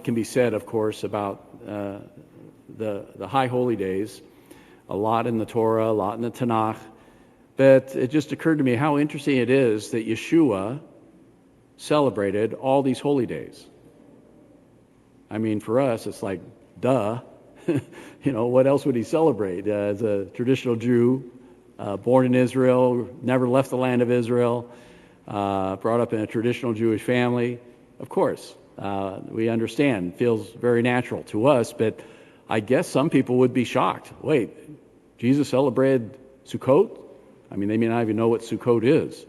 can be said, of course, about the high holy days. A lot in the Torah, a lot in the Tanakh. But it just occurred to me how interesting it is that Yeshua celebrated all these holy days. I mean, for us, it's like, duh. What else would he celebrate? As a traditional Jew, born in Israel, never left the land of Israel, brought up in a traditional Jewish family. Of course, we understand, feels very natural to us, but I guess some people would be shocked. Wait, Jesus celebrated Sukkot? I mean, they may not even know what Sukkot is.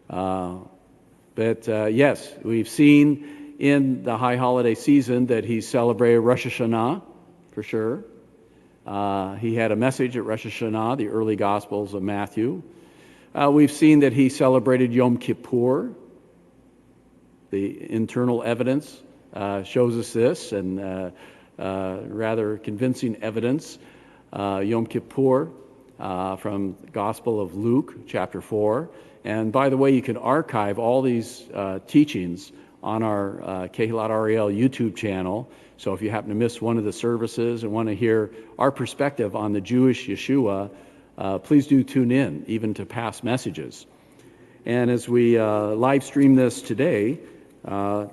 But yes, we've seen in the high holiday season that he celebrated Rosh Hashanah, for sure. He had a message at Rosh Hashanah, the early Gospels of Matthew. We've seen that he celebrated Yom Kippur. The internal evidence shows us this, and rather convincing evidence. Yom Kippur from the Gospel of Luke, chapter 4. And by the way, you can archive all these teachings on our Kehilat Ariel YouTube channel. So if you happen to miss one of the services and want to hear our perspective on the Jewish Yeshua, please do tune in, even to past messages. And as we live stream this today,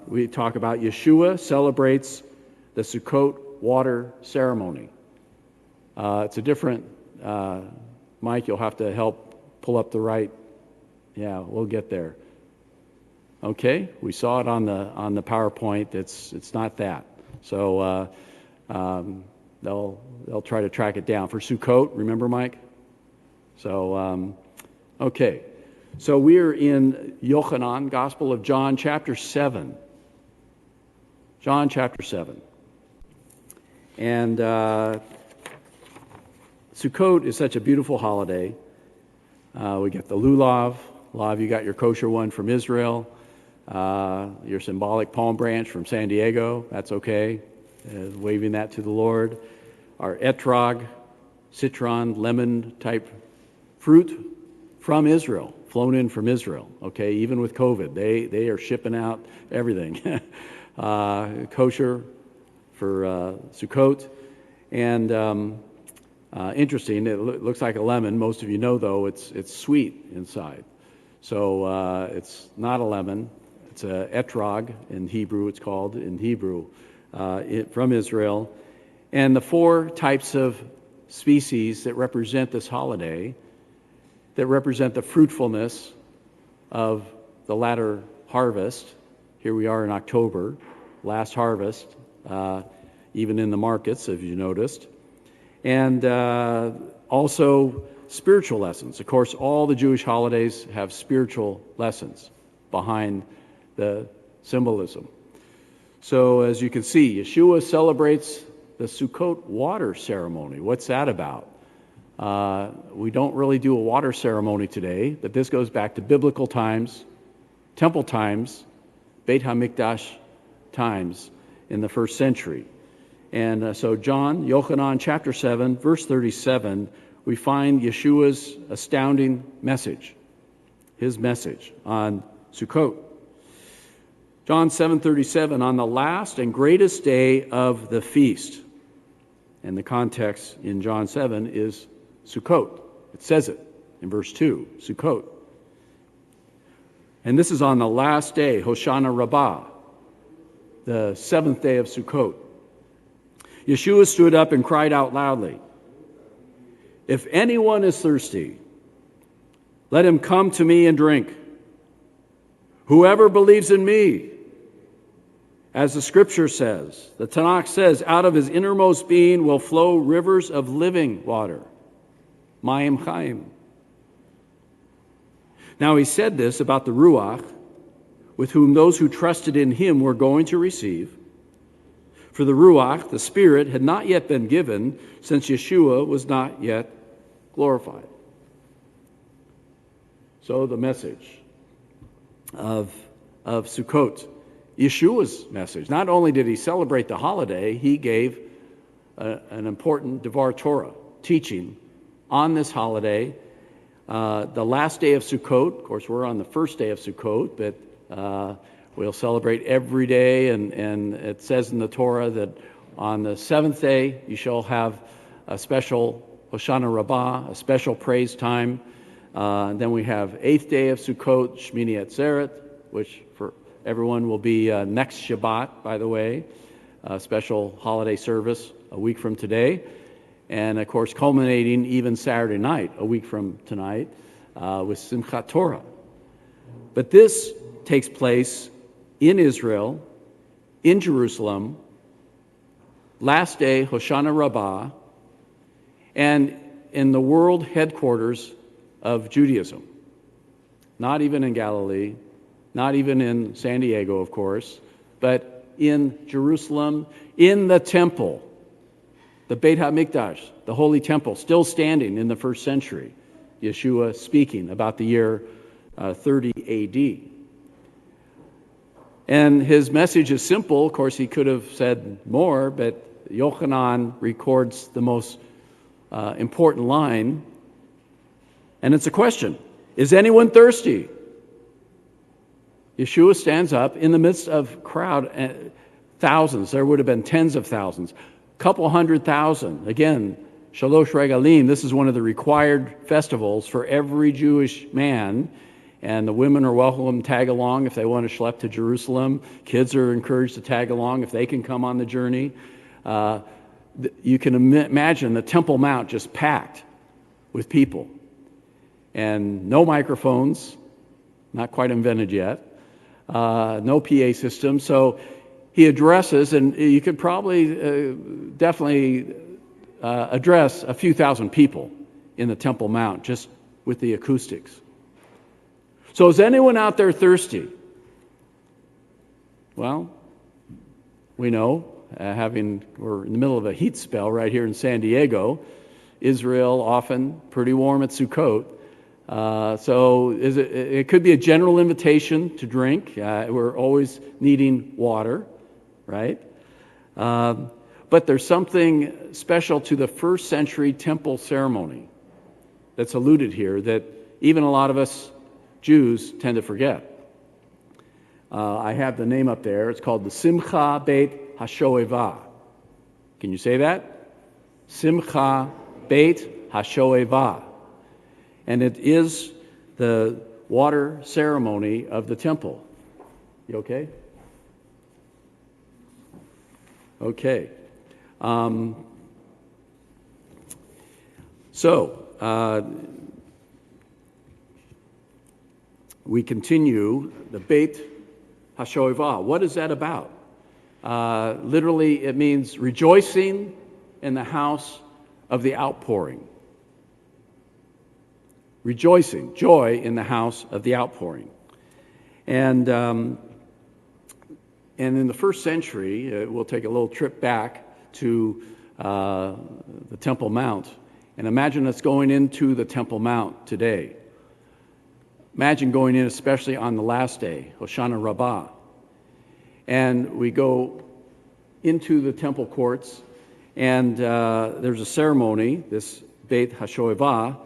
we talk about Yeshua celebrates the Sukkot water ceremony. It's a different, Mike, you'll have to help pull up the right, yeah, we'll get there. Okay, we saw it on the PowerPoint. It's not that. So they'll try to track it down for Sukkot. Remember, Mike? So okay, so we're in Yochanan, Gospel of John, chapter 7. John chapter 7, and Sukkot is such a beautiful holiday. We get the lulav. A lot of you got your kosher one from Israel. Your symbolic palm branch from San Diego, that's okay, waving that to the Lord. Our etrog, citron, lemon type fruit from Israel, flown in from Israel, okay, even with COVID. They are shipping out everything. Kosher for Sukkot. And interesting, it looks like a lemon. Most of you know, though, it's sweet inside. So it's not a lemon. It's a etrog in Hebrew, it's called in Hebrew, from Israel. And the four types of species that represent this holiday, that represent the fruitfulness of the latter harvest. Here we are in October, last harvest, even in the markets, if you noticed. And also spiritual lessons. Of course, all the Jewish holidays have spiritual lessons behind the symbolism. So as you can see, Yeshua celebrates the Sukkot water ceremony. What's that about? We don't really do a water ceremony today, but this goes back to biblical times, temple times, Beit HaMikdash times in the first century. And so John, Yochanan chapter 7, verse 37, we find Yeshua's astounding message, his message on Sukkot. John 7:37, on the last and greatest day of the feast. And the context in John 7 is Sukkot. It says it in verse 2, Sukkot. And this is on the last day, Hoshana Rabbah, the seventh day of Sukkot. Yeshua stood up and cried out loudly, "If anyone is thirsty, let him come to me and drink. Whoever believes in me, as the scripture says, the Tanakh says, out of his innermost being will flow rivers of living water." Mayim Chaim. Now he said this about the Ruach, with whom those who trusted in him were going to receive. For the Ruach, the Spirit, had not yet been given, since Yeshua was not yet glorified. So the message of Sukkot, Yeshua's message. Not only did he celebrate the holiday, he gave an important Devar Torah teaching on this holiday. The last day of Sukkot, of course, we're on the first day of Sukkot, but We'll celebrate every day, and it says in the Torah that on the seventh day you shall have a special Hoshana Rabbah, a special praise time. Then we have eighth day of Sukkot, Shmini Atzeret, which for everyone will be next Shabbat, by the way, a special holiday service a week from today. And of course, culminating even Saturday night, a week from tonight, with Simchat Torah. But this takes place in Israel, in Jerusalem, last day, Hoshana Rabbah, and in the world headquarters of Judaism. Not even in Galilee, not even in San Diego, of course, but in Jerusalem, in the temple, the Beit HaMikdash, the Holy Temple, still standing in the first century. Yeshua speaking about the year 30 A.D. And his message is simple. Of course, he could have said more, but Yochanan records the most important line, and it's a question. Is anyone thirsty? Yeshua stands up in the midst of crowd, thousands. There would have been tens of thousands, couple 100,000. Again, Shalosh Regalim, this is one of the required festivals for every Jewish man, and the women are welcome to tag along if they want to schlep to Jerusalem. Kids are encouraged to tag along if they can come on the journey. You can imagine the Temple Mount just packed with people. And no microphones, not quite invented yet, no PA system. So he addresses, and you could probably definitely address a few thousand people in the Temple Mount just with the acoustics. So is anyone out there thirsty? Well, we know, we're in the middle of a heat spell right here in San Diego. Israel often pretty warm at Sukkot. So it could be a general invitation to drink. We're always needing water, right? But there's something special to the first century temple ceremony that's alluded here that even a lot of us Jews tend to forget. I have the name up there. It's called the Simcha Beit HaShoevah. Can you say that? Simcha Beit HaShoevah. And it is the water ceremony of the temple. You okay? Okay. We continue the Beit HaShoevah. What is that about? Literally, it means rejoicing in the house of the outpouring. Rejoicing, joy in the house of the outpouring. And in the first century, we'll take a little trip back to the Temple Mount. And imagine us going into the Temple Mount today. Imagine going in, especially on the last day, Hoshana Rabbah. And we go into the temple courts, and there's a ceremony, this Beit HaShoevah,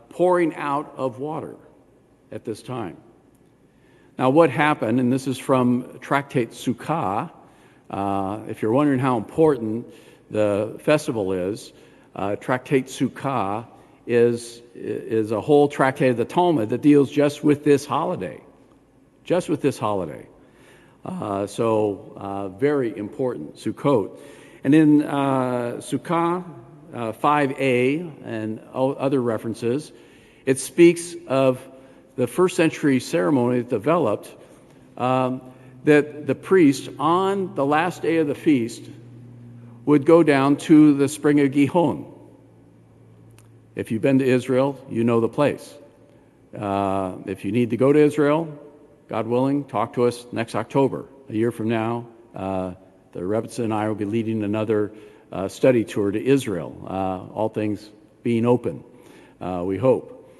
pouring out of water at this time. Now, what happened, and this is from Tractate Sukkot, if you're wondering how important the festival is, Tractate Sukkot is a whole tractate of the Talmud that deals just with this holiday. Just with this holiday. So very important, Sukkot. And in Sukkot 5a and other references, it speaks of the first century ceremony that developed that the priest on the last day of the feast would go down to the spring of Gihon. If you've been to Israel, you know the place. If you need to go to Israel, God willing, talk to us next October. A year from now, the Rebbe and I will be leading another study tour to Israel, all things being open, we hope.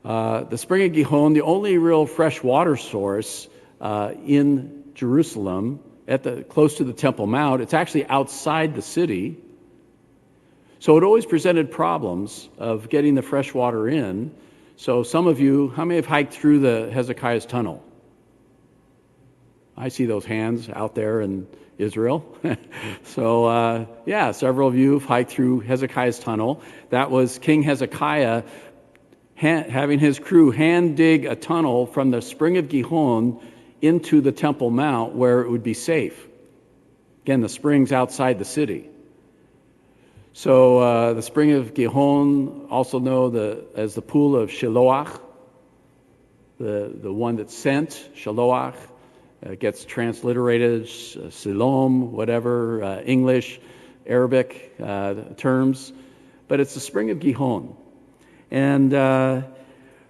The spring of Gihon, the only real fresh water source in Jerusalem, close to the Temple Mount, it's actually outside the city. So it always presented problems of getting the fresh water in. So some of you, how many have hiked through the Hezekiah's tunnel? I see those hands out there in Israel. So, several of you have hiked through Hezekiah's tunnel. That was King Hezekiah having his crew hand dig a tunnel from the spring of Gihon into the Temple Mount where it would be safe. Again, the spring's outside the city. So the spring of Gihon, also known as the pool of Shiloach, the one that's sent, Shiloach, gets transliterated, Siloam, whatever, English, Arabic terms. But it's the spring of Gihon. And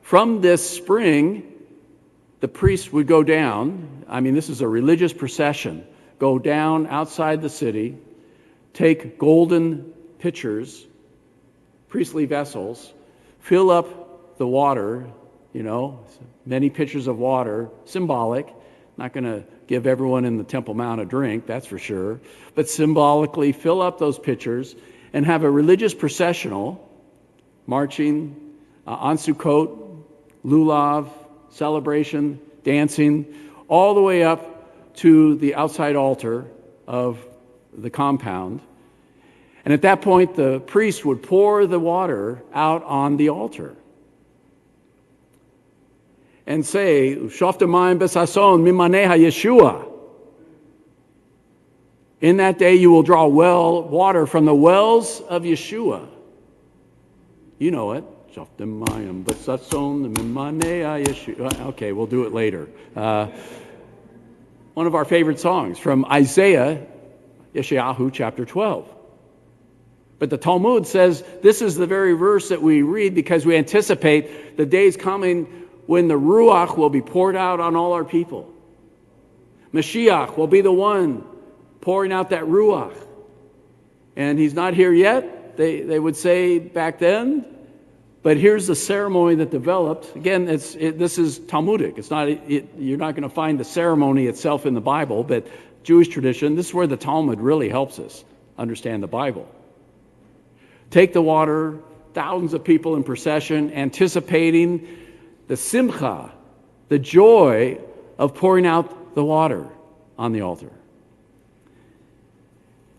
from this spring, the priests would go down. I mean, this is a religious procession. Go down outside the city, take golden pitchers, priestly vessels, fill up the water, many pitchers of water, symbolic. Not going to give everyone in the Temple Mount a drink, that's for sure. But symbolically fill up those pitchers and have a religious processional marching on Sukkot, lulav, celebration, dancing, all the way up to the outside altar of the compound. And at that point, the priest would pour the water out on the altar and say, Shoftamayim besason mimaneha Yeshua. In that day you will draw water from the wells of Yeshua. You know it. Shoftamayim besason mimaneha Yeshua. Okay, we'll do it later. One of our favorite songs from Isaiah, Yeshayahu chapter 12. But the Talmud says this is the very verse that we read because we anticipate the days coming when the Ruach will be poured out on all our people. Mashiach will be the one pouring out that Ruach. And he's not here yet, they would say back then. But here's the ceremony that developed. Again, this is Talmudic. You're not going to find the ceremony itself in the Bible, but Jewish tradition, this is where the Talmud really helps us understand the Bible. Take the water, thousands of people in procession, anticipating the simcha, the joy of pouring out the water on the altar.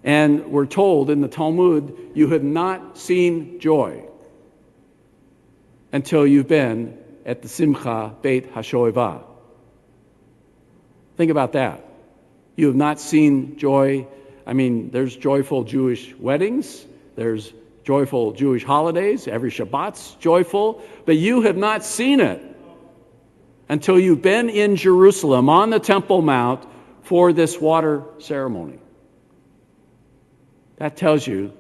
And we're told in the Talmud, you have not seen joy until you've been at the Simcha Beit HaShoevah. Think about that. You have not seen joy. I mean, there's joyful Jewish weddings. There's joyful Jewish holidays. Every Shabbat's joyful. But you have not seen it until you've been in Jerusalem on the Temple Mount for this water ceremony. That tells you,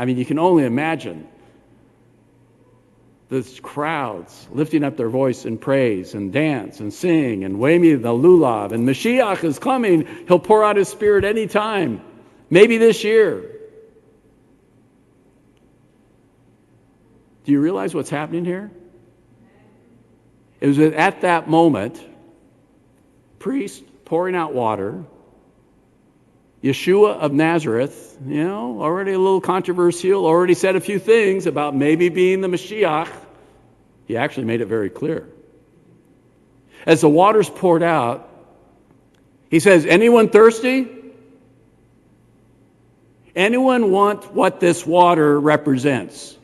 you can only imagine the crowds lifting up their voice in praise and dance and sing and wave me the lulav. And Mashiach is coming. He'll pour out his Spirit anytime. Maybe this year. Do you realize what's happening here? It was at that moment, priest pouring out water, Yeshua of Nazareth, already a little controversial, already said a few things about maybe being the Mashiach. He actually made it very clear. As the water's poured out, he says, anyone thirsty? Anyone want what this water represents?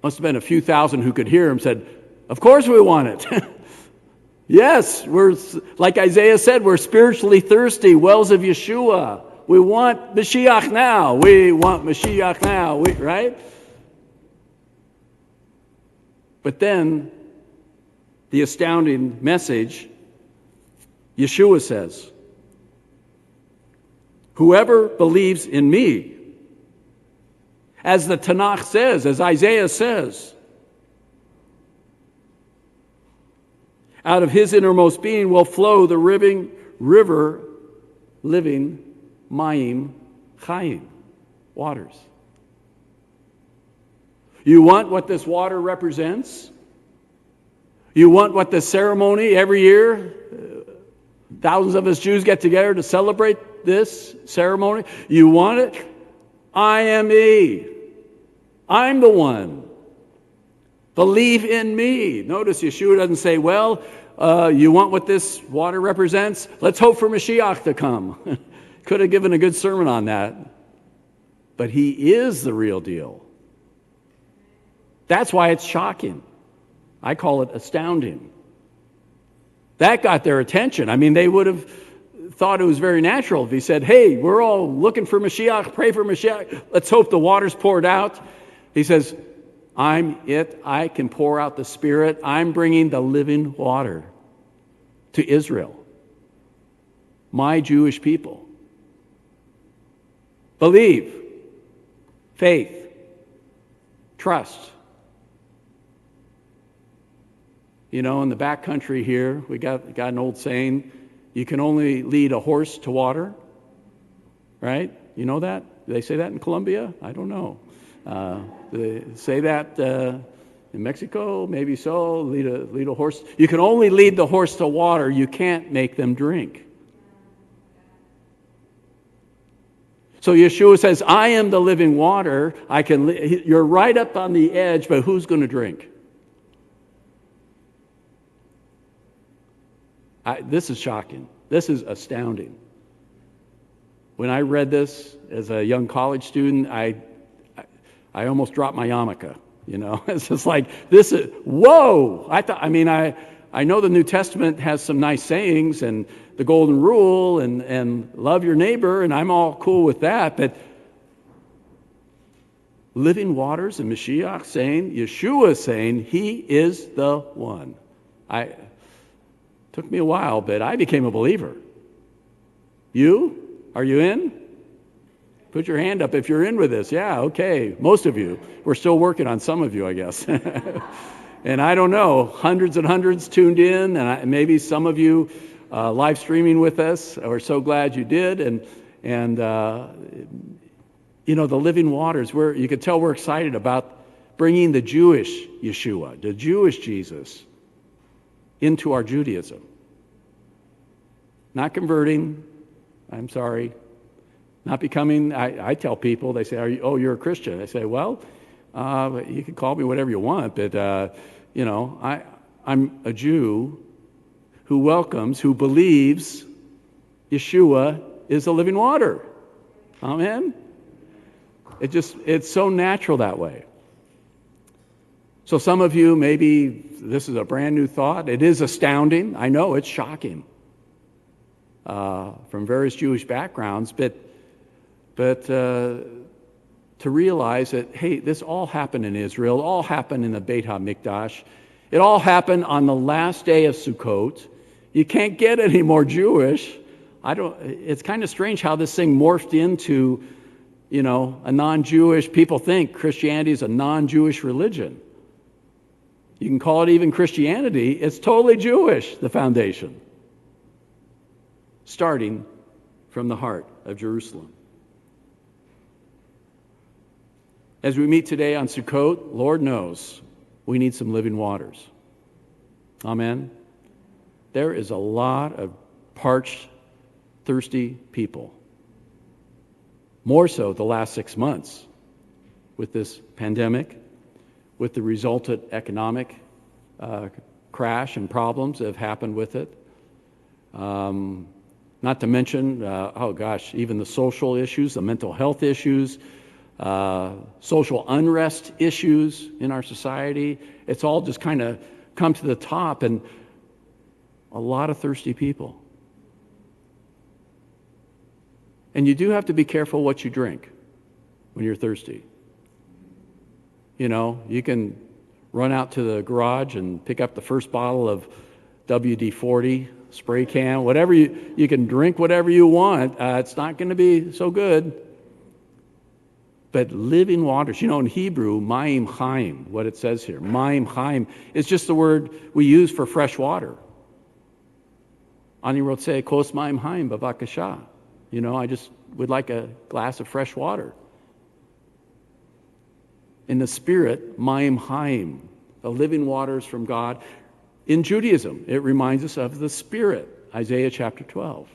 Must have been a few thousand who could hear him said, of course we want it. Yes, we're, like Isaiah said, we're spiritually thirsty, wells of Yeshua. We want Mashiach now. We want Mashiach now, right? But then, the astounding message, Yeshua says, whoever believes in me, as the Tanakh says, as Isaiah says, out of his innermost being will flow the river, living, mayim, chayim, waters. You want what this water represents? You want what this ceremony every year? Thousands of us Jews get together to celebrate this ceremony. You want it? I am He. I'm the one. Believe in me. Notice Yeshua doesn't say, well, you want what this water represents? Let's hope for Mashiach to come. Could have given a good sermon on that. But he is the real deal. That's why it's shocking. I call it astounding. That got their attention. I mean, they would have thought it was very natural if he said, hey, we're all looking for Mashiach, pray for Mashiach, let's hope the water's poured out. He says, I'm it. I can pour out the Spirit. I'm bringing the living water to Israel, my Jewish people. Believe, faith, trust. You know, in the back country here, we got an old saying, you can only lead a horse to water, right? You know that? Do they say that in Colombia? I don't know. Do they say that in Mexico? Maybe so. Lead a horse. You can only lead the horse to water. You can't make them drink. So Yeshua says, I am the living water. You're right up on the edge, but who's going to drink? This is shocking. This is astounding. When I read this as a young college student, I almost dropped my yarmulke. You know, it's just like, this is, whoa! I know the New Testament has some nice sayings and the golden rule and love your neighbor, and I'm all cool with that, but living waters and Mashiach saying, Yeshua saying, he is the one. Took me a while, but I became a believer. You? Are you in? Put your hand up if you're in with this. Yeah, okay. Most of you. We're still working on some of you, I guess. And I don't know, hundreds and hundreds tuned in, and maybe some of you live streaming with us. We're so glad you did. And you know, the living waters, you could tell we're excited about bringing the Jewish Yeshua, the Jewish Jesus, into our Judaism. Not converting, I'm sorry. Not becoming, I tell people, they say, you're a Christian. I say, well, you can call me whatever you want, but, you know, I'm a Jew who welcomes, who believes Yeshua is the living water. Amen? It's so natural that way. So some of you, maybe this is a brand new thought. It is astounding. I know it's shocking from various Jewish backgrounds, but to realize that, hey, this all happened in Israel. It all happened in the Beit HaMikdash. It all happened on the last day of Sukkot. You can't get any more Jewish. It's kind of strange how this thing morphed into, you know, a non-Jewish. People think Christianity is a non-Jewish religion. You can call it even Christianity. It's totally Jewish, the foundation. Starting from the heart of Jerusalem. As we meet today on Sukkot, Lord knows we need some living waters. Amen? There is a lot of parched, thirsty people. More so the last 6 months with this pandemic, with the resultant economic crash and problems that have happened with it. Not to mention, even the social issues, the mental health issues, social unrest issues in our society. It's all just kind of come to the top, and a lot of thirsty people. And you do have to be careful what you drink when you're thirsty. You know, you can run out to the garage and pick up the first bottle of WD-40, spray can, whatever you can drink whatever you want. It's not going to be so good. But living waters, you know, in Hebrew, mayim chaim, what it says here, mayim chaim, is just the word we use for fresh water. Ani rotzeh kos mayim chaim bavakasha. You know, I just would like a glass of fresh water. In the spirit, mayim chaim, the living waters from God. In Judaism, it reminds us of the Spirit, Isaiah chapter 12.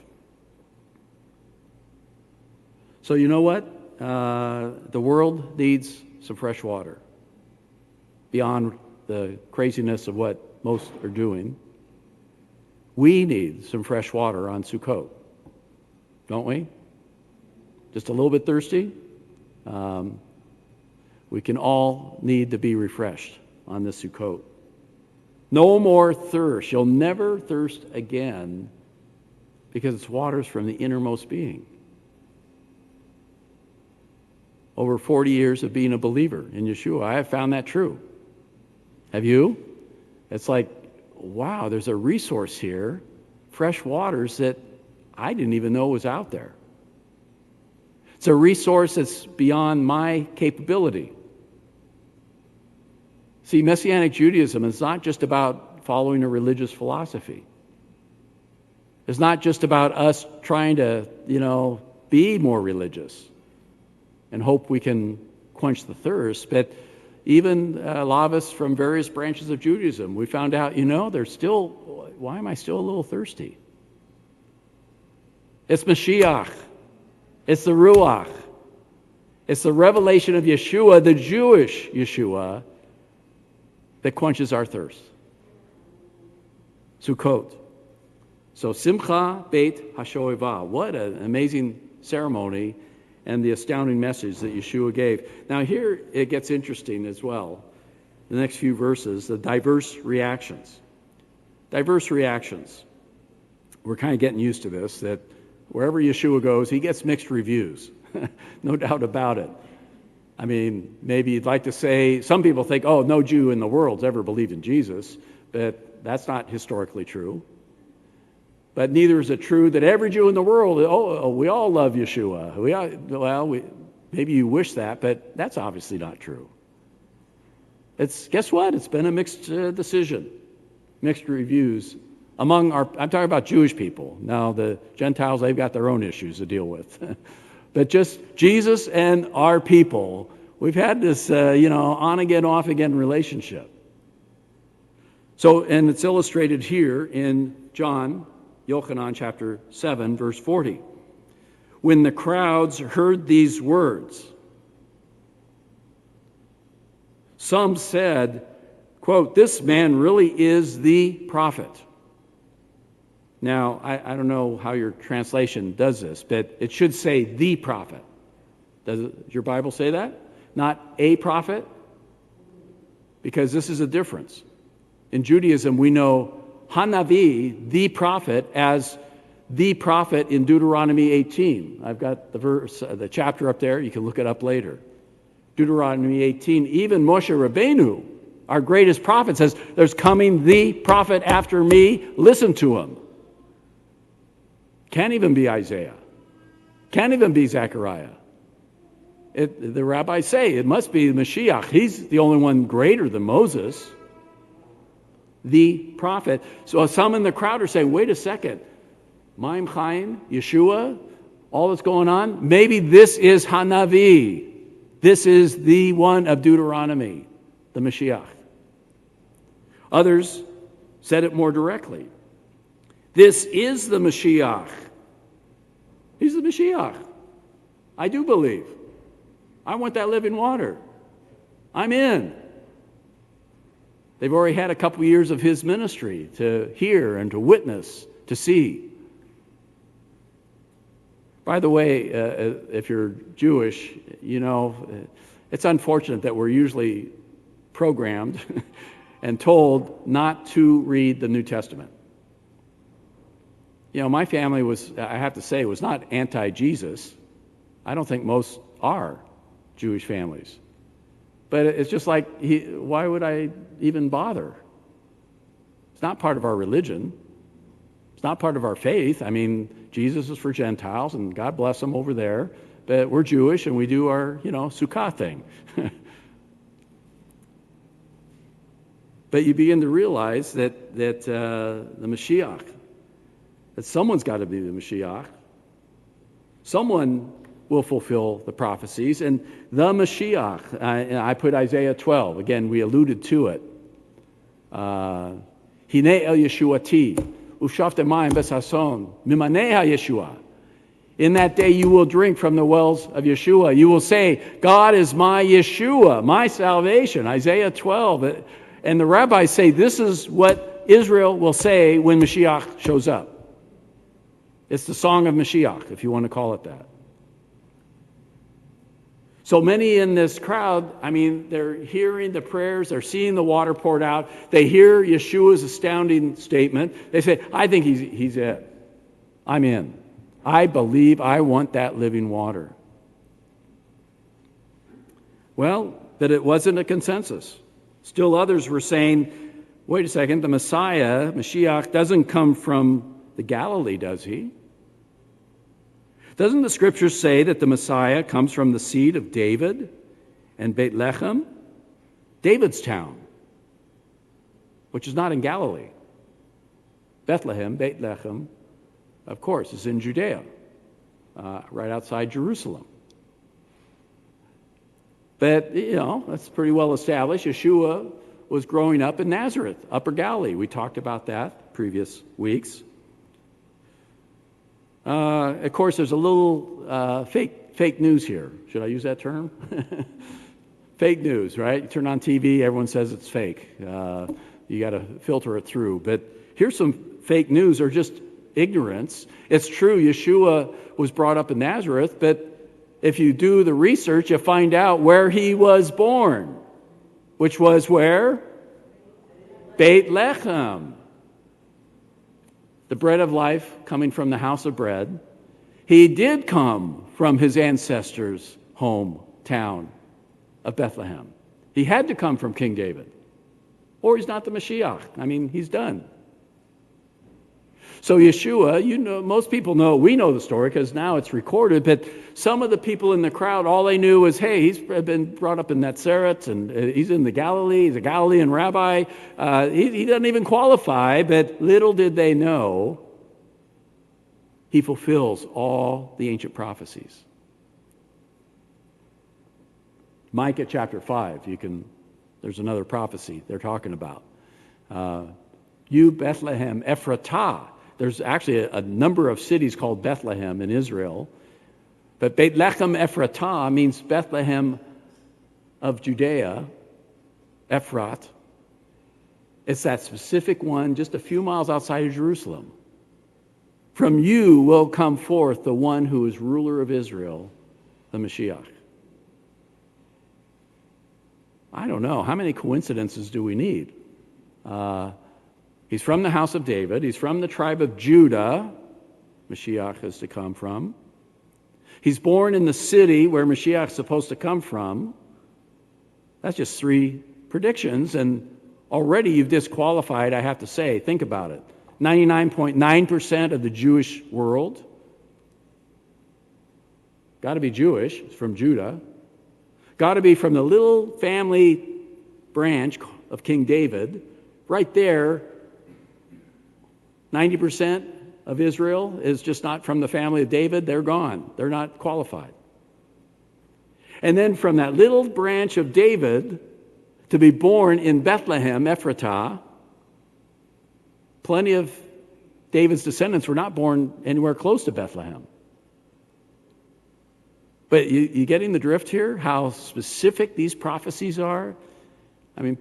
So you know what? The world needs some fresh water beyond the craziness of what most are doing. We need some fresh water on Sukkot, don't we? Just a little bit thirsty? We can all need to be refreshed on this Sukkot. No more thirst. You'll never thirst again because it's waters from the innermost being. Over 40 years of being a believer in Yeshua, I have found that true. Have you? It's like, wow, there's a resource here, fresh waters that I didn't even know was out there. It's a resource that's beyond my capability. See, Messianic Judaism is not just about following a religious philosophy. It's not just about us trying to, be more religious and hope we can quench the thirst, but even a lot of us from various branches of Judaism, we found out, why am I still a little thirsty? It's Mashiach. It's the Ruach. It's the revelation of Yeshua, the Jewish Yeshua, that quenches our thirst. Sukkot. So Simcha Beit HaShoevah. What an amazing ceremony and the astounding message that Yeshua gave. Now here it gets interesting as well. The next few verses, the diverse reactions. Diverse reactions. We're kind of getting used to this, that wherever Yeshua goes, he gets mixed reviews. No doubt about it. I mean, maybe you'd like to say, some people think, no Jew in the world's ever believed in Jesus, but that's not historically true. But neither is it true that every Jew in the world, we all love Yeshua. Maybe you wish that, but that's obviously not true. Guess what? It's been a mixed decision, mixed reviews I'm talking about Jewish people. Now the Gentiles, they've got their own issues to deal with. But just Jesus and our people, we've had this, on again, off again relationship. So, and it's illustrated here in Yochanan chapter 7, verse 40. When the crowds heard these words, some said, quote, "This man really is the prophet." Now, I don't know how your translation does this, but it should say the prophet. Does your Bible say that? Not a prophet? Because this is a difference. In Judaism, we know Hanavi, the prophet, as the prophet in Deuteronomy 18. I've got the verse, the chapter up there. You can look it up later. Deuteronomy 18, even Moshe Rabbeinu, our greatest prophet, says, "There's coming the prophet after me. Listen to him." Can't even be Isaiah. Can't even be Zechariah. The rabbis say it must be the Mashiach. He's the only one greater than Moses. The prophet. So some in the crowd are saying, wait a second. Maim Chaim, Yeshua, all that's going on, maybe this is Hanavi. This is the one of Deuteronomy, the Mashiach. Others said it more directly. This is the Mashiach. He's the Mashiach. I do believe. I want that living water. I'm in. They've already had a couple years of his ministry to hear and to witness, to see. By the way, if you're Jewish, it's unfortunate that we're usually programmed and told not to read the New Testament. My family was, I have to say, was not anti-Jesus. I don't think most are Jewish families. But it's just like, why would I even bother? It's not part of our religion. It's not part of our faith. I mean, Jesus is for Gentiles, and God bless them over there. But we're Jewish, and we do our, Sukkot thing. But you begin to realize that the Mashiach, that someone's got to be the Mashiach. Someone will fulfill the prophecies. And the Mashiach, I put Isaiah 12. Again, we alluded to it. Hine el Yeshuati, ushafte mayim besason, mimanei ha-Yeshua. In that day you will drink from the wells of Yeshua. You will say, God is my Yeshua, my salvation. Isaiah 12. And the rabbis say this is what Israel will say when Mashiach shows up. It's the song of Mashiach, if you want to call it that. So many in this crowd, I mean, they're hearing the prayers, they're seeing the water poured out, they hear Yeshua's astounding statement. They say, I think he's it. I'm in. I believe I want that living water. Well, but it wasn't a consensus. Still others were saying, wait a second, the Messiah, Mashiach, doesn't come from the Galilee, does he? Doesn't the scriptures say that the Messiah comes from the seed of David and Bethlehem? David's town, which is not in Galilee. Bethlehem, of course, is in Judea, right outside Jerusalem. But, that's pretty well established. Yeshua was growing up in Nazareth, Upper Galilee. We talked about that previous weeks. Of course, there's a little fake news here. Should I use that term? Fake news, right? You turn on TV, everyone says it's fake. You got to filter it through. But here's some fake news, or just ignorance. It's true, Yeshua was brought up in Nazareth, but if you do the research, you find out where he was born, which was where? Bethlehem. The bread of life coming from the house of bread. He did come from his ancestors' hometown of Bethlehem. He had to come from King David, or he's not the Mashiach. I mean, he's done. So Yeshua, most people know, we know the story because now it's recorded, but some of the people in the crowd, all they knew was, hey, he's been brought up in Nazareth, and he's in the Galilee, he's a Galilean rabbi. He doesn't even qualify, but little did they know, he fulfills all the ancient prophecies. Micah chapter 5, there's another prophecy they're talking about. You Bethlehem Ephratah. There's actually a number of cities called Bethlehem in Israel. But Bethlehem Ephratah means Bethlehem of Judea, Ephrat. It's that specific one just a few miles outside of Jerusalem. From you will come forth the one who is ruler of Israel, the Mashiach. I don't know. How many coincidences do we need? He's from the house of David. He's from the tribe of Judah. Mashiach is to come from. He's born in the city where Mashiach is supposed to come from. That's just 3 predictions, and already you've disqualified, I have to say, think about it. 99.9% of the Jewish world. Got to be Jewish. It's from Judah. Got to be from the little family branch of King David. Right there, 90% of Israel is just not from the family of David. They're gone. They're not qualified. And then from that little branch of David to be born in Bethlehem, Ephratah, plenty of David's descendants were not born anywhere close to Bethlehem. But you getting the drift here? How specific these prophecies are? I mean,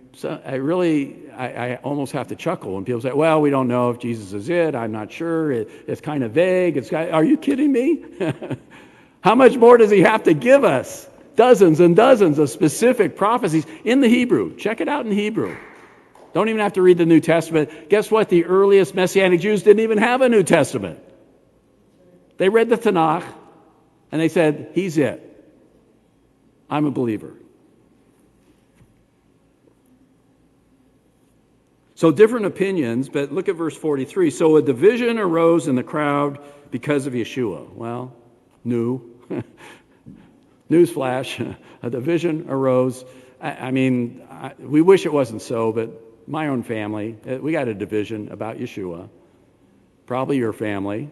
I almost have to chuckle when people say, well, we don't know if Jesus is it. I'm not sure. It's kind of vague. Are you kidding me? How much more does he have to give us? Dozens and dozens of specific prophecies in the Hebrew. Check it out in Hebrew. Don't even have to read the New Testament. Guess what? The earliest Messianic Jews didn't even have a New Testament. They read the Tanakh, and they said, he's it. I'm a believer. So different opinions, but look at verse 43. So a division arose in the crowd because of Yeshua. Well, newsflash, a division arose. We wish it wasn't so, but my own family, we got a division about Yeshua. Probably your family.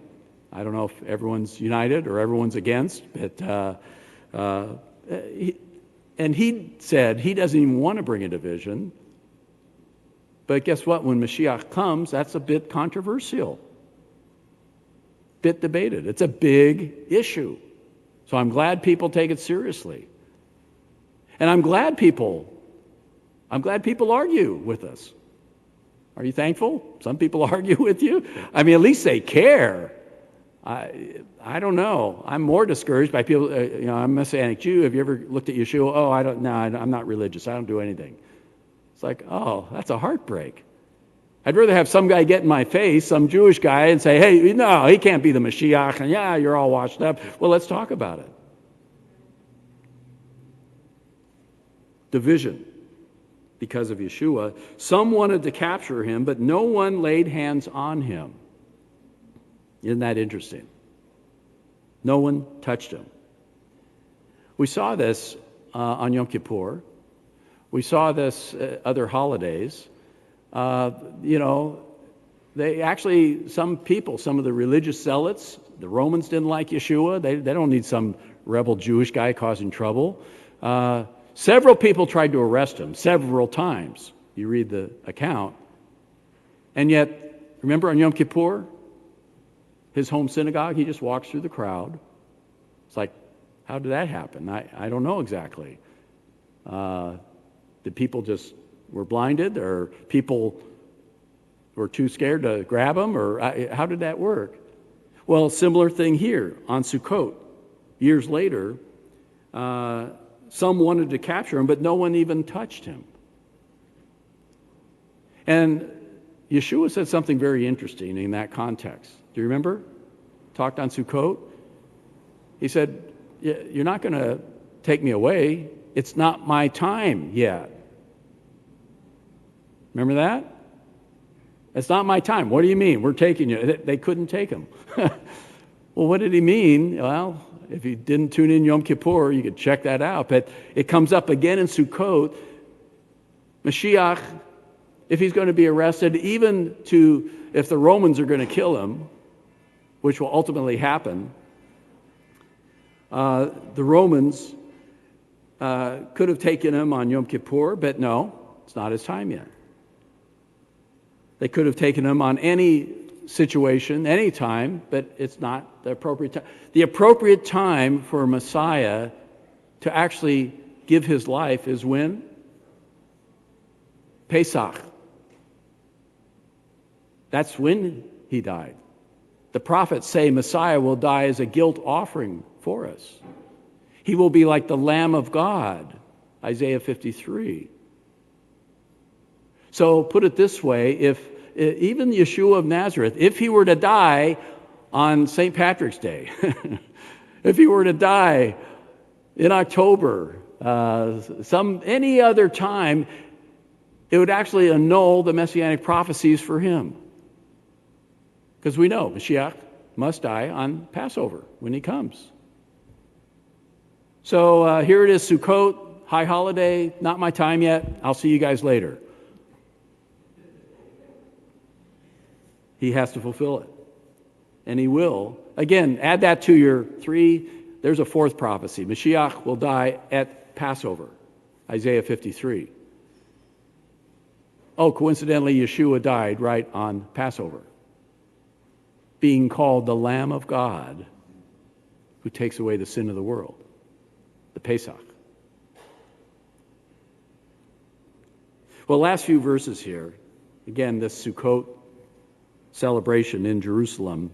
I don't know if everyone's united or everyone's against, but he said he doesn't even want to bring a division. But guess what? When Mashiach comes, that's a bit controversial, bit debated. It's a big issue. So I'm glad people take it seriously. And I'm glad people argue with us. Are you thankful? Some people argue with you. I mean, at least they care. I don't know. I'm more discouraged by people, I'm a Messianic Jew. Have you ever looked at Yeshua? Oh, I'm not religious. I don't do anything. It's like, oh, that's a heartbreak. I'd rather have some guy get in my face, some Jewish guy, and say, hey, no, he can't be the Mashiach, and yeah, you're all washed up. Well, let's talk about it. Division because of Yeshua. Some wanted to capture him, but no one laid hands on him. Isn't that interesting? No one touched him. We saw this on Yom Kippur. We saw this other holidays. They actually, some people, some of the religious zealots, the Romans didn't like Yeshua. They don't need some rebel Jewish guy causing trouble. Several people tried to arrest him several times. You read the account. And yet, remember on Yom Kippur, his home synagogue, he just walks through the crowd. It's like, how did that happen? I don't know exactly. Did people just were blinded, or people were too scared to grab him, or how did that work? Well, similar thing here on Sukkot. Years later, some wanted to capture him, but no one even touched him. And Yeshua said something very interesting in that context. Do you remember? Talked on Sukkot. He said, you're not going to take me away. It's not my time yet. Remember that? It's not my time. What do you mean? We're taking you. They couldn't take him. Well, what did he mean? Well, if you didn't tune in Yom Kippur, you could check that out. But it comes up again in Sukkot. Mashiach, if he's going to be arrested, even if the Romans are going to kill him, which will ultimately happen, the Romans could have taken him on Yom Kippur, but no, it's not his time yet. They could have taken him on any situation, any time, but it's not the appropriate time. The appropriate time for Messiah to actually give his life is when? Pesach. That's when he died. The prophets say Messiah will die as a guilt offering for us. He will be like the Lamb of God, Isaiah 53. So put it this way, if even Yeshua of Nazareth, if he were to die on St. Patrick's Day, if he were to die in October, any other time, it would actually annul the Messianic prophecies for him. Because we know Mashiach must die on Passover when he comes. So here it is, Sukkot, high holiday, not my time yet. I'll see you guys later. He has to fulfill it. And he will. Again, add that to your 3. There's a 4th prophecy. Mashiach will die at Passover, Isaiah 53. Oh, coincidentally, Yeshua died right on Passover, being called the Lamb of God who takes away the sin of the world, the Pesach. Well, last few verses here. Again, this Sukkot celebration in Jerusalem,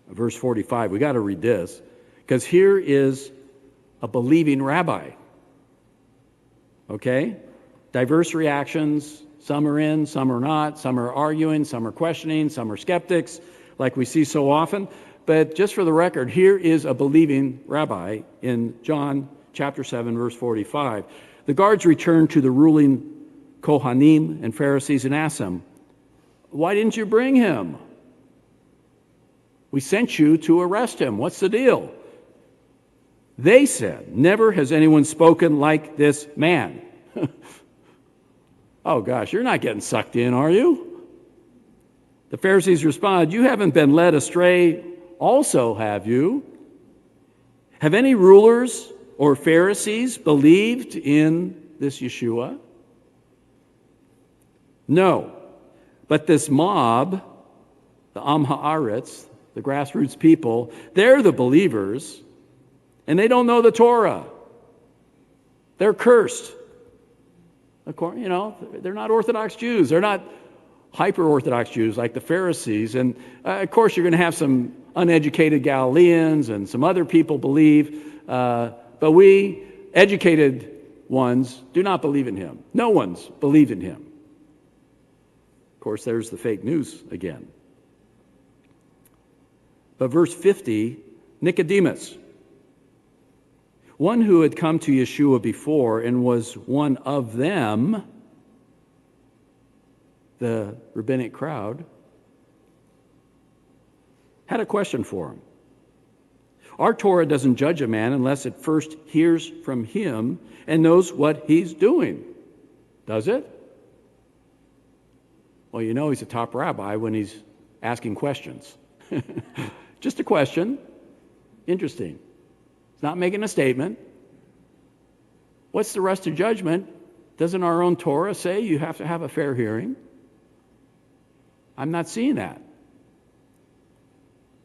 verse 45. We got to read this, because here is a believing rabbi. Okay? Diverse reactions. Some are in, some are not. Some are arguing, some are questioning, some are skeptics, like we see so often. But just for the record, here is a believing rabbi in John chapter 7, verse 45. The guards returned to the ruling Kohanim and Pharisees and asked them, "Why didn't you bring him? We sent you to arrest him. What's the deal?" They said, "Never has anyone spoken like this man." Oh gosh, you're not getting sucked in, are you? The Pharisees responded, "You haven't been led astray also, have you? Have any rulers or Pharisees believed in this Yeshua?" No. But this mob, the Am Haaretz, the grassroots people, they're the believers, and they don't know the Torah. They're cursed. They're not Orthodox Jews. They're not hyper-Orthodox Jews like the Pharisees. And of course, you're going to have some uneducated Galileans and some other people believe. But we, educated ones, do not believe in him. No one's believed in him. Of course, there's the fake news again. But verse 50, Nicodemus, one who had come to Yeshua before and was one of them, the rabbinic crowd, had a question for him. Our Torah doesn't judge a man unless it first hears from him and knows what he's doing. Does it? Well, you know he's a top rabbi when he's asking questions. Just a question. Interesting. He's not making a statement. What's the rest of judgment? Doesn't our own Torah say you have to have a fair hearing? I'm not seeing that.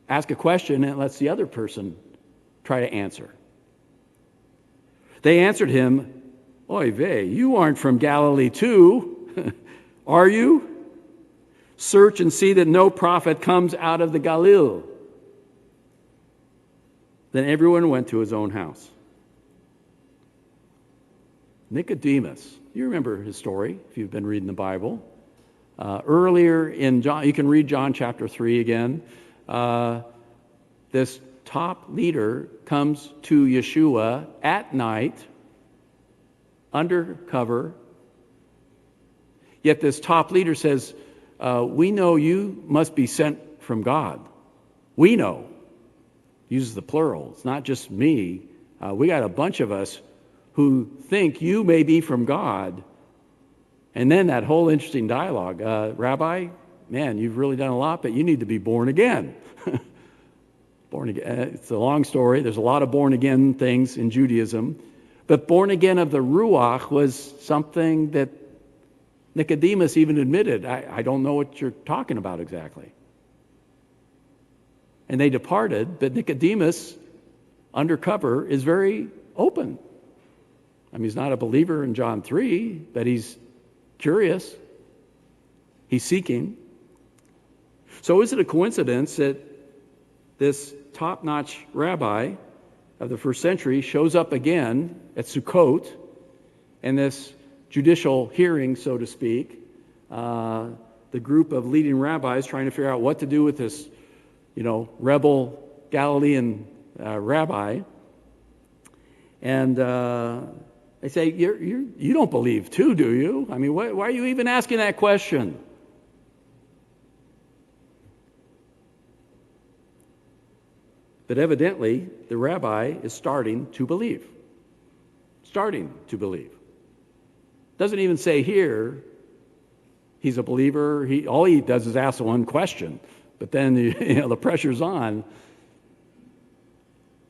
Ask a question and it lets the other person try to answer. They answered him, Oy vey, you aren't from Galilee too, are you? Search and see that no prophet comes out of the Galil. Then everyone went to his own house. Nicodemus, you remember his story if you've been reading the Bible. Earlier in John, you can read John chapter 3 again. This top leader comes to Yeshua at night, undercover. Yet this top leader says, we know you must be sent from God. We know. Uses the plural. It's not just me. We got a bunch of us who think you may be from God. And then that whole interesting dialogue. Rabbi, man, you've really done a lot, but you need to be born again. Born again. It's a long story. There's a lot of born again things in Judaism. But born again of the Ruach was something that Nicodemus even admitted. I don't know what you're talking about exactly. And they departed, but Nicodemus, undercover, is very open. I mean, he's not a believer in John 3, but he's curious. He's seeking. So is it a coincidence that this top-notch rabbi of the first century shows up again at Sukkot in this judicial hearing, so to speak? The group of leading rabbis trying to figure out what to do with this, rebel Galilean rabbi. And they say, you don't believe too, do you? I mean, why are you even asking that question? But evidently, the rabbi is starting to believe. Starting to believe. Doesn't even say here he's a believer. All he does is ask one question. But then the pressure's on.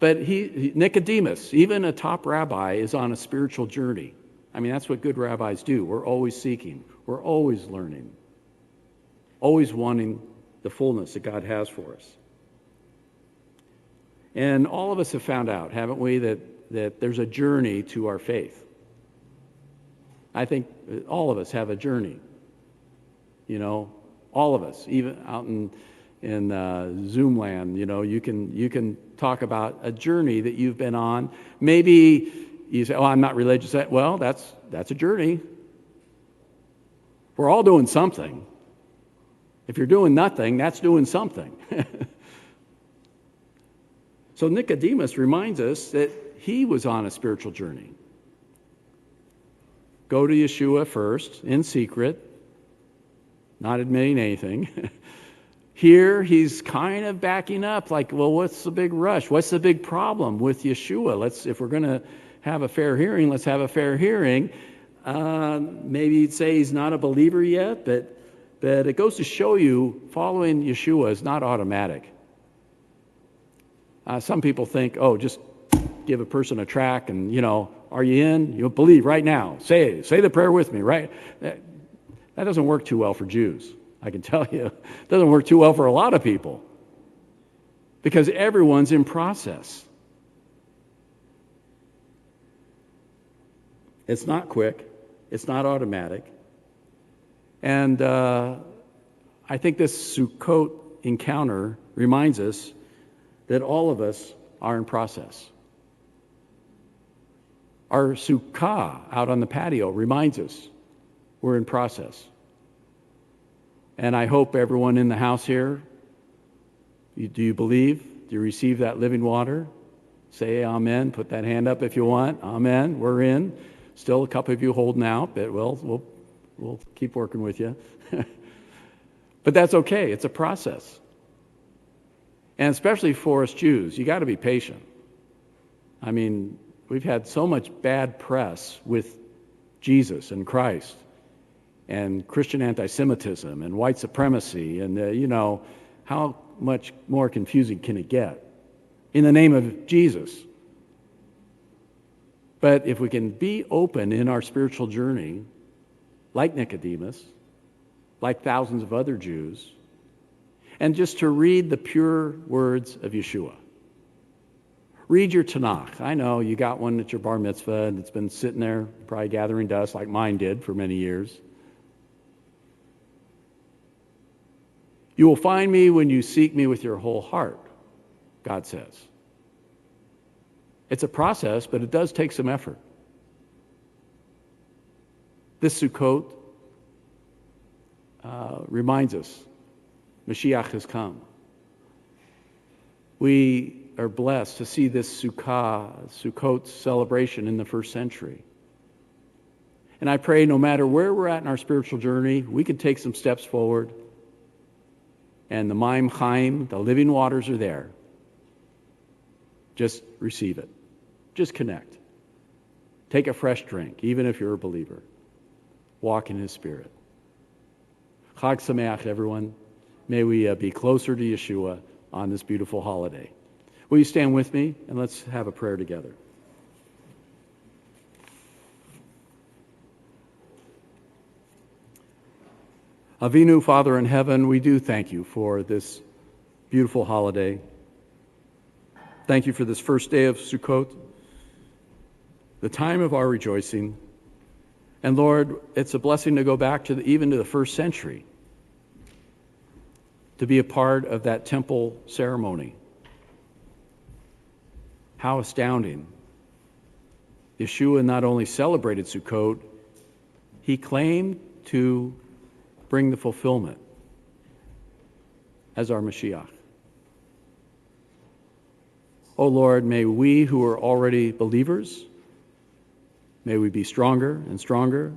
But Nicodemus, even a top rabbi, is on a spiritual journey. I mean, that's what good rabbis do. We're always seeking. We're always learning. Always wanting the fullness that God has for us. And all of us have found out, haven't we, that there's a journey to our faith. I think all of us have a journey. All of us, even out in Zoom land, you can talk about a journey that you've been on. Maybe you say, I'm not religious. Well, that's a journey. We're all doing something. If you're doing nothing, that's doing something. So Nicodemus reminds us that he was on a spiritual journey. Go to Yeshua first, in secret, not admitting anything. Here, he's kind of backing up, like, well, what's the big rush? What's the big problem with Yeshua? If we're going to have a fair hearing, let's have a fair hearing. Maybe you'd say he's not a believer yet, but it goes to show you following Yeshua is not automatic. Some people think, just give a person a tract and, are you in? You'll believe right now. Say the prayer with me, right? That doesn't work too well for Jews. I can tell you. It doesn't work too well for a lot of people. Because everyone's in process. It's not quick. It's not automatic. And I think this Sukkot encounter reminds us that all of us are in process. Our Sukkah out on the patio reminds us we're in process. And I hope everyone in the house here, do you believe? Do you receive that living water? Say amen. Put that hand up if you want. Amen. We're in. Still a couple of you holding out, but we'll keep working with you. But that's okay. It's a process. And especially for us Jews, you got to be patient. I mean, we've had so much bad press with Jesus and Christ and Christian anti-Semitism and white supremacy and, how much more confusing can it get? In the name of Jesus. But if we can be open in our spiritual journey, like Nicodemus, like thousands of other Jews, and just to read the pure words of Yeshua. Read your Tanakh. I know you got one at your bar mitzvah and it's been sitting there probably gathering dust like mine did for many years. You will find me when you seek me with your whole heart, God says. It's a process, but it does take some effort. This Sukkot reminds us Mashiach has come. We are blessed to see this Sukkot celebration in the first century. And I pray no matter where we're at in our spiritual journey, we can take some steps forward. And the Maim Chaim, the living waters are there. Just receive it. Just connect. Take a fresh drink, even if you're a believer. Walk in His Spirit. Chag Sameach, everyone. May we be closer to Yeshua on this beautiful holiday. Will you stand with me and let's have a prayer together. Avinu, Father in heaven, we do thank you for this beautiful holiday. Thank you for this first day of Sukkot, the time of our rejoicing. And Lord, it's a blessing to go back to even to the first century, to be a part of that temple ceremony. How astounding. Yeshua not only celebrated Sukkot, he claimed to bring the fulfillment as our Mashiach. Oh Lord, may we who are already believers, may we be stronger and stronger.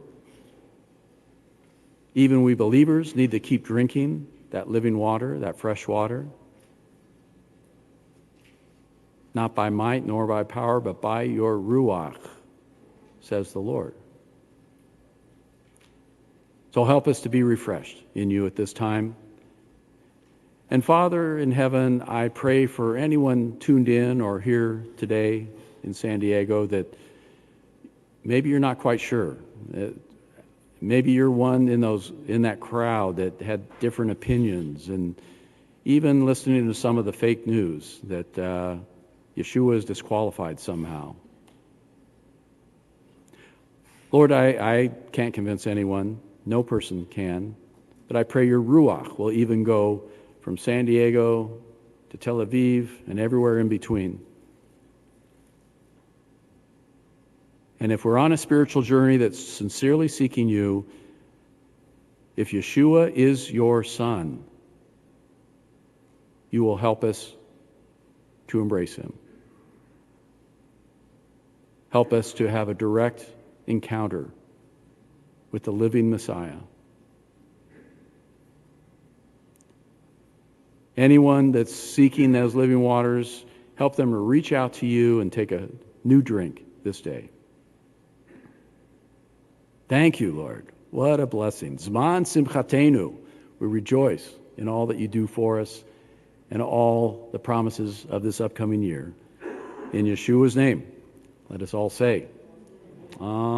Even we believers need to keep drinking that living water, that fresh water. Not by might nor by power, but by your Ruach, says the Lord. So help us to be refreshed in you at this time. And Father in heaven, I pray for anyone tuned in or here today in San Diego that maybe you're not quite sure. Maybe you're one in that crowd that had different opinions, and even listening to some of the fake news that Yeshua is disqualified somehow. Lord, I can't convince anyone. No person can. But I pray your Ruach will even go from San Diego to Tel Aviv and everywhere in between. And if we're on a spiritual journey that's sincerely seeking you, if Yeshua is your Son, you will help us to embrace him. Help us to have a direct encounter with the living Messiah. Anyone that's seeking those living waters, help them to reach out to you and take a new drink this day. Thank you, Lord. What a blessing. Zman Simchatenu. We rejoice in all that you do for us and all the promises of this upcoming year. In Yeshua's name, let us all say, Amen.